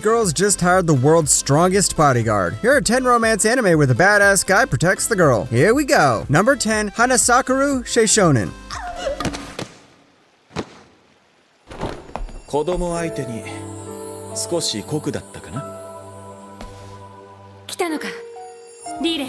girls just hired the world's strongest bodyguard. Here are 10 romance anime where the badass guy protects the girl. Here we go. Number 10, Hanasakuru Seishonen. 子供相手に少し酷だったかな。来たのか、リーレ。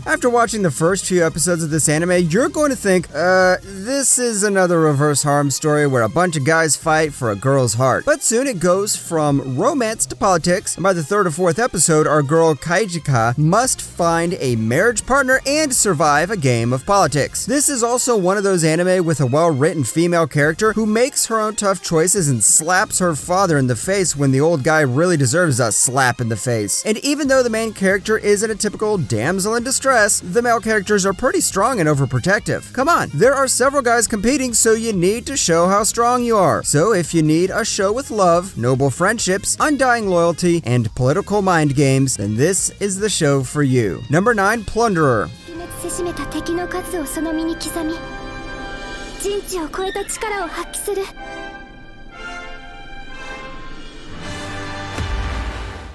After watching the first few episodes of this anime, you're going to think, this is another reverse harem story where a bunch of guys fight for a girl's heart. But soon it goes from romance to politics, and by the third or fourth episode, our girl Kaijika must find a marriage partner and survive a game of politics. This is also one of those anime with a well-written female character who makes her own tough choices and slaps her father in the face when the old guy really deserves a slap in the face. And even though the main character isn't a typical damsel in distress, the male characters are pretty strong and overprotective. Come on, there are several guys competing, so you need to show how strong you are. So if you need a show with love, noble friendships, undying loyalty, and political mind games, then this is the show for you. Number 9, Plunderer.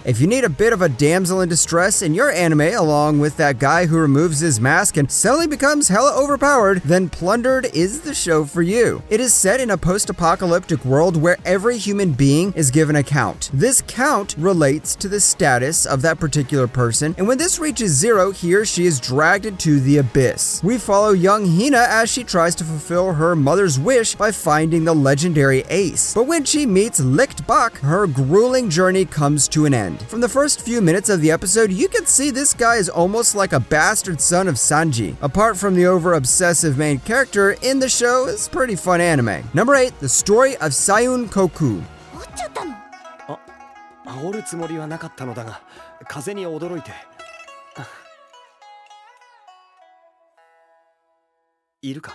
If you need a bit of a damsel in distress in your anime, along with that guy who removes his mask and suddenly becomes hella overpowered, then Plundered is the show for you. It is set in a post-apocalyptic world where every human being is given a count. This count relates to the status of that particular person, and when this reaches 0, he or she is dragged into the abyss. We follow young Hina as she tries to fulfill her mother's wish by finding the legendary ace. But when she meets Licht Bak, her grueling journey comes to an end. From the first few minutes of the episode, you can see this guy is almost like a bastard son of Sanji. Apart from the over-obsessive main character, in the show is pretty fun anime. Number 8, The Story of Sayun Koku. 煽るつもりはなかったのだが、風に驚いて。いるか?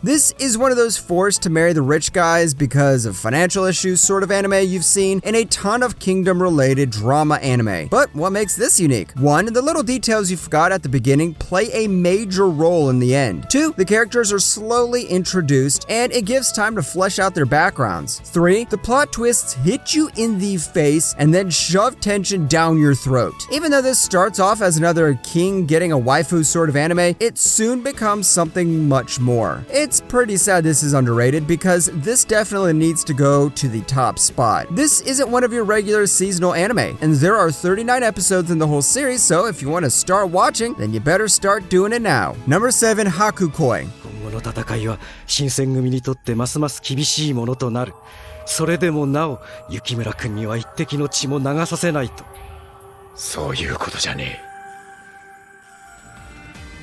This is one of those forced to marry the rich guys because of financial issues sort of anime you've seen in a ton of kingdom-related drama anime. But what makes this unique? 1, the little details you forgot at the beginning play a major role in the end. 2, the characters are slowly introduced and it gives time to flesh out their backgrounds. 3, the plot twists hit you in the face and then shove tension down your throat. Even though this starts off as another king getting a waifu sort of anime, it soon becomes something much more. It's pretty sad this is underrated because this definitely needs to go to the top spot. This isn't one of your regular seasonal anime, and there are 39 episodes in the whole series, so if you want to start watching, then you better start doing it now. Number 7, Hakukoi. 今後の戦いは新選組にとってますます厳しいものとなる。それでもなお、雪村君には一滴の血も流させないと。そういうことじゃねえ。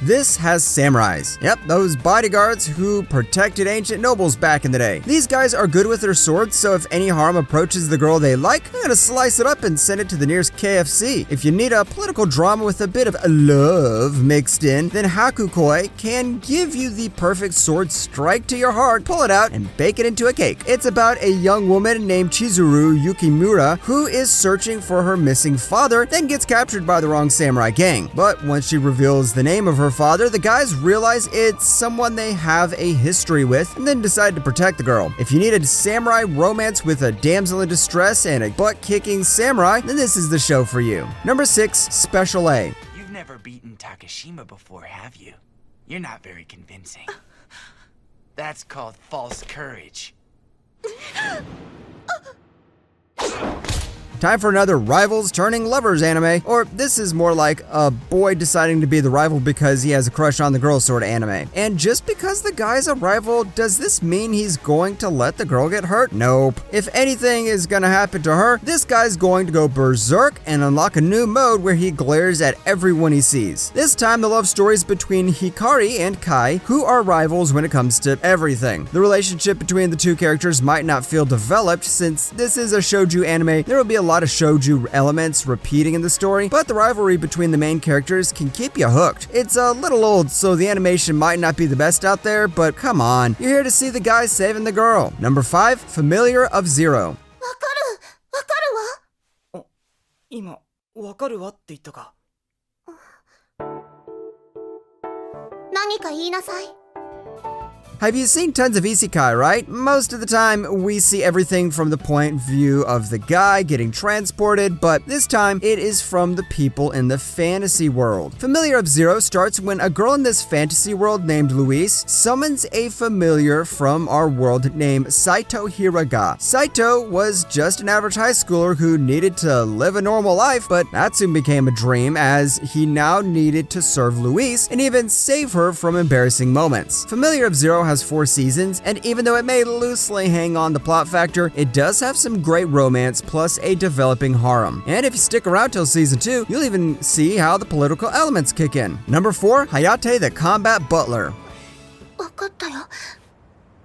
This has samurais. Yep, those bodyguards who protected ancient nobles back in the day. These guys are good with their swords, so if any harm approaches the girl they like, they're gonna slice it up and send it to the nearest KFC. If you need a political drama with a bit of love mixed in, then Hakukoi can give you the perfect sword strike to your heart, pull it out, and bake it into a cake. It's about a young woman named Chizuru Yukimura who is searching for her missing father, then gets captured by the wrong samurai gang. But once she reveals the name of her father, the guys realize it's someone they have a history with and then decide to protect the girl. If you need a samurai romance with a damsel in distress and a butt-kicking samurai, then this is the show for you. Number 6, Special A. You've never beaten Takashima before, have you? You're not very convincing. That's called false courage. Time for another rivals turning lovers anime, or this is more like a boy deciding to be the rival because he has a crush on the girl sort of anime. And just because the guy's a rival, does this mean he's going to let the girl get hurt? Nope. If anything is gonna happen to her, this guy's going to go berserk and unlock a new mode where he glares at everyone he sees. This time the love story is between Hikari and Kai, who are rivals when it comes to everything. The relationship between the two characters might not feel developed since this is a shoujo anime. There will be a lot of shoujo elements repeating in the story, but the rivalry between the main characters can keep you hooked. It's a little old, so the animation might not be the best out there, but come on, you're here to see the guy saving the girl. Number 5, Familiar of Zero. 今、わかるわって言ったか。何か言いなさい。Have you seen tons of isekai, right? Most of the time, we see everything from the point of view of the guy getting transported, but this time, it is from the people in the fantasy world. Familiar of Zero starts when a girl in this fantasy world named Louise summons a familiar from our world named Saito Hiraga. Saito was just an average high schooler who needed to live a normal life, but that soon became a dream as he now needed to serve Louise and even save her from embarrassing moments. Familiar of Zero has 4 seasons, and even though it may loosely hang on the plot factor, it does have some great romance plus a developing harem. And if you stick around till season 2, you'll even see how the political elements kick in. Number 4, Hayate the Combat Butler. 分かったよ。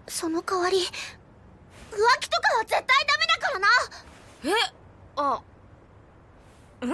その代わり、浮気とかは絶対ダメだからな。え、あ、うん。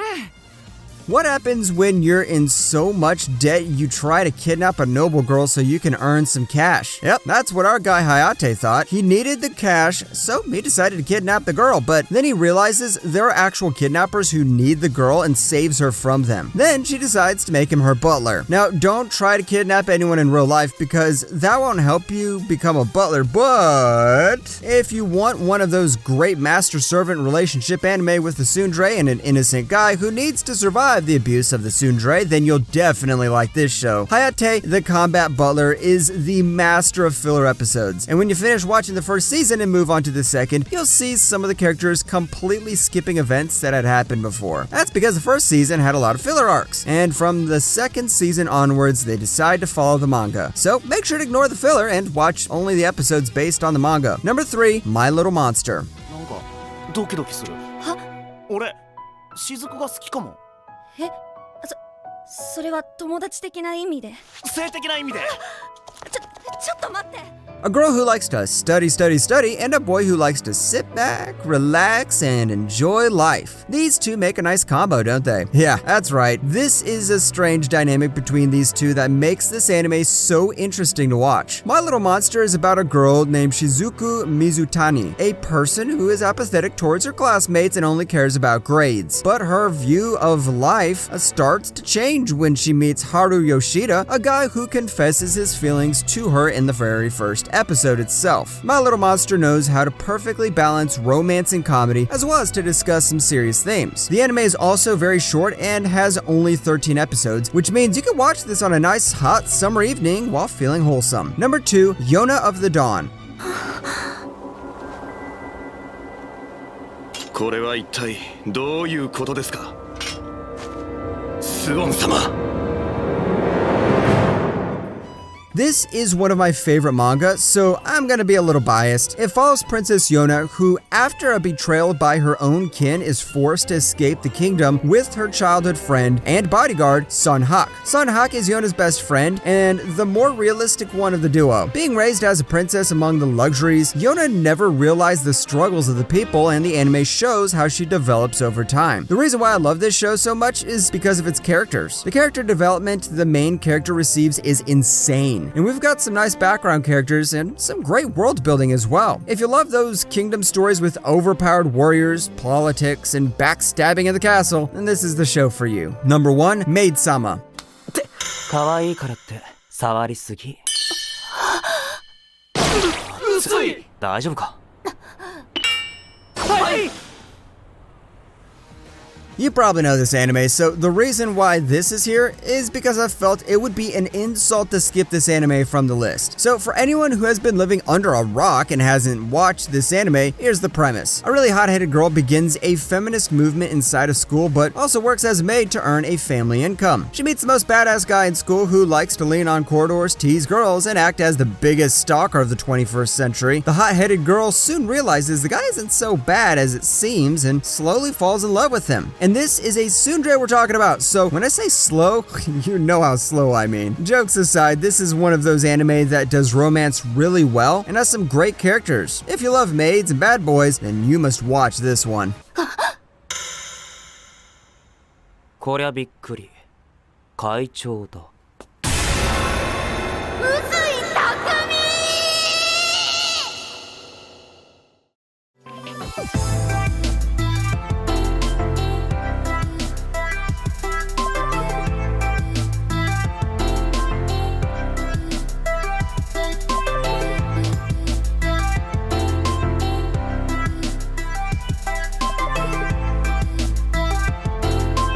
What happens when you're in so much debt you try to kidnap a noble girl so you can earn some cash? Yep, that's what our guy Hayate thought. He needed the cash, so he decided to kidnap the girl, but then he realizes there are actual kidnappers who need the girl and saves her from them. Then she decides to make him her butler. Now, don't try to kidnap anyone in real life because that won't help you become a butler, but if you want one of those great master-servant relationship anime with a tsundere and an innocent guy who needs to survive the abuse of the tsundere, then you'll definitely like this show. Hayate, the Combat Butler, is the master of filler episodes, and when you finish watching the first season and move on to the second, you'll see some of the characters completely skipping events that had happened before. That's because the first season had a lot of filler arcs, and from the second season onwards, they decide to follow the manga. So make sure to ignore the filler and watch only the episodes based on the manga. Number 3, My Little Monster. なんかドキドキする。は？俺、雫が好きかも。え、それは友達的な意味で。性的な意味で。ちょっと待って。 A girl who likes to study, and a boy who likes to sit back, relax, and enjoy life. These two make a nice combo, don't they? Yeah, that's right. This is a strange dynamic between these two that makes this anime so interesting to watch. My Little Monster is about a girl named Shizuku Mizutani, a person who is apathetic towards her classmates and only cares about grades. But her view of life starts to change when she meets Haru Yoshida, a guy who confesses his feelings to her in the very first episode itself. My Little Monster knows how to perfectly balance romance and comedy, as well as to discuss some serious themes. The anime is also very short and has only 13 episodes, which means you can watch this on a nice hot summer evening while feeling wholesome. Number 2, Yona of the Dawn. これは一体どういうことですか？スオン様。 This is one of my favorite manga, so I'm gonna be a little biased. It follows Princess Yona, who, after a betrayal by her own kin, is forced to escape the kingdom with her childhood friend and bodyguard, Sun Hak. Sun Hak is Yona's best friend and the more realistic one of the duo. Being raised as a princess among the luxuries, Yona never realized the struggles of the people, and the anime shows how she develops over time. The reason why I love this show so much is because of its characters. The character development the main character receives is insane. And we've got some nice background characters and some great world building as well. If you love those kingdom stories with overpowered warriors, politics, and backstabbing in the castle, then this is the show for you. Number 1, Maid-sama. 可愛いからって触りすぎ。薄い。大丈夫か？はい。 You probably know this anime, so the reason why this is here is because I felt it would be an insult to skip this anime from the list. So for anyone who has been living under a rock and hasn't watched this anime, here's the premise. A really hot-headed girl begins a feminist movement inside a school, but also works as a maid to earn a family income. She meets the most badass guy in school who likes to lean on corridors, tease girls, and act as the biggest stalker of the 21st century. The hot-headed girl soon realizes the guy isn't so bad as it seems and slowly falls in love with him. And this is a tsundere we're talking about, so when I say slow, you know how slow I mean. Jokes aside, this is one of those anime that does romance really well and has some great characters. If you love maids and bad boys, then you must watch this one. こりゃびっくり。会長だ。薄い匠